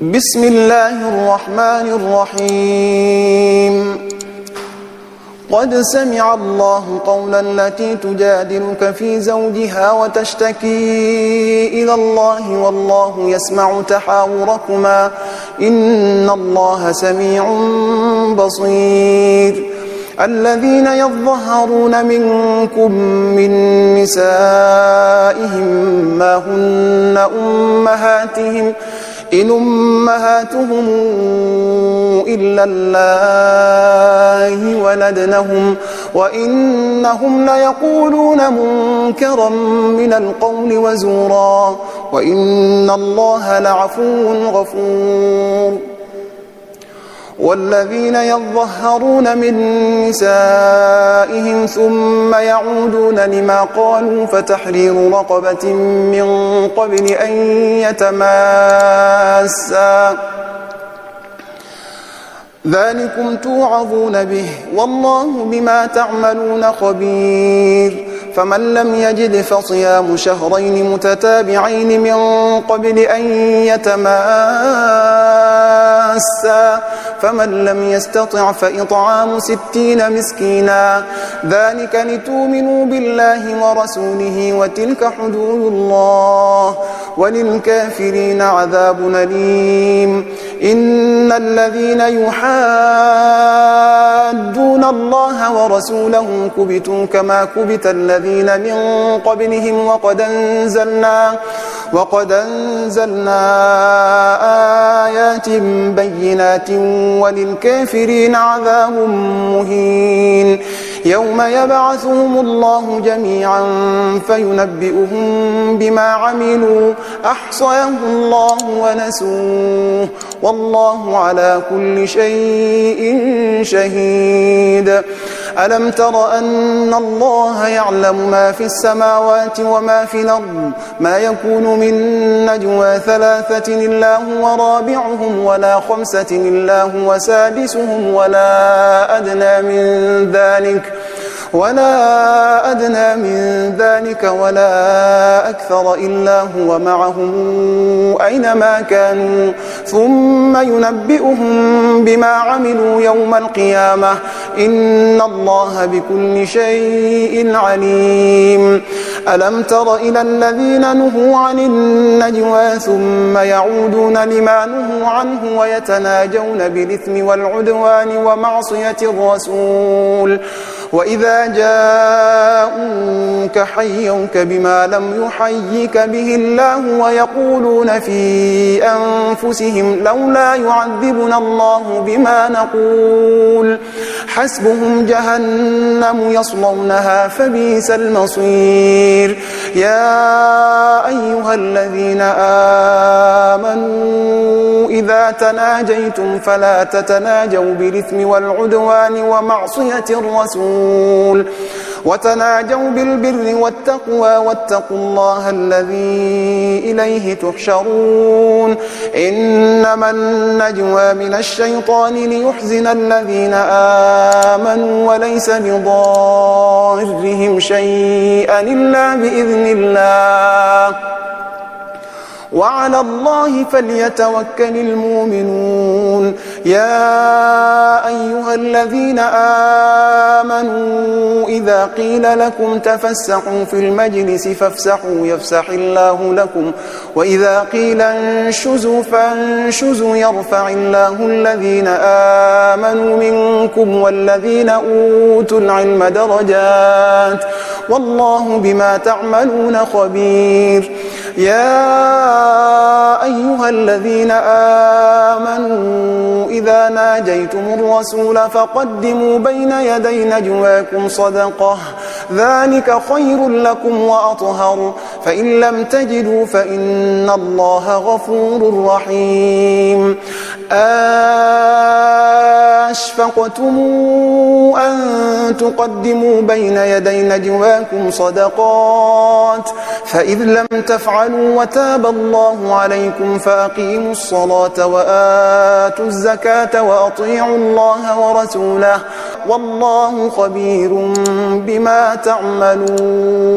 بسم الله الرحمن الرحيم قد سمع الله قولا التي تجادلك في زوجها وتشتكي إلى الله والله يسمع تحاوركما إن الله سميع بصير الذين يظهرون منكم من نسائهم ما هن أمهاتهم إن أمهاتهم إلا الله ولدنهم وإنهم ليقولون منكرا من القول وزورا وإن الله لعفو غفور والذين يظهرون من نسائهم ثم يعودون لما قالوا فتحرير رقبة من قبل أن يتماسا ذلكم توعظون به والله بما تعملون خبير فمن لم يجد فصيام شهرين متتابعين من قبل أن يتماسا فمن لم يستطع فإطعام 60 مسكينا ذلك لتؤمنوا بالله ورسوله وتلك حدود الله وللكافرين عذاب أليم إن الذين يحادون الله ورسوله كبتوا كما كبت الذين من قبلهم وقد أنزلنا آيات بينات وللكافرين عذاب مهين يوم يبعثهم الله جميعا فينبئهم بما عملوا أحصاه الله ونسوه والله على كل شيء شهيد ألم تر أن الله يعلم ما في السماوات وما في الأرض ما يكون من نجوى 3 إلا هو رابعهم ولا 5 إلا هو سادسهم ولا أدنى من ذلك ولا أكثر إلا هو معهم أينما كانوا ثم ينبئهم بما عملوا يوم القيامة إن الله بكل شيء عليم ألم تر إلى الذين نهوا عن النجوى ثم يعودون لما نهوا عنه ويتناجون بالإثم والعدوان ومعصية الرسول وإذا جاءوك حيوك بما لم يحيك به الله ويقولون في أنفسهم لولا يعذبنا الله بما نقول حسبهم جهنم يصلونها فبئس المصير يا أيها الذين آمنوا إذا تناجيتم فلا تتناجوا بالإثم والعدوان ومعصية الرسول وتناجوا بالبر والتقوى واتقوا الله الذي إليه تحشرون إنما النجوى من الشيطان ليحزن الذين آمنوا وليس بضارهم شيئا إلا بإذن الله وعلى الله فليتوكل المؤمنون يا أيها الذين آمنوا إذا قيل لكم تفسحوا في المجلس فافسحوا يفسح الله لكم وإذا قيل انشزوا فانشزوا يرفع الله الذين آمنوا منكم والذين أوتوا العلم درجات والله بما تعملون خبير يا أيها الذين آمنوا إذا ناجيتم الرسول فقدموا بين يدي نجواكم صدقة ذلك خير لكم وأطهر فإن لم تجدوا فإن الله غفور رحيم أشفقتم أن تقدموا بين يدي نجواكم صدقات فإذ لم تفعلوا وتاب الله عليكم فأقيموا الصلاة وآتوا الزكاة وأطيعوا الله ورسوله والله خبير بما تعملون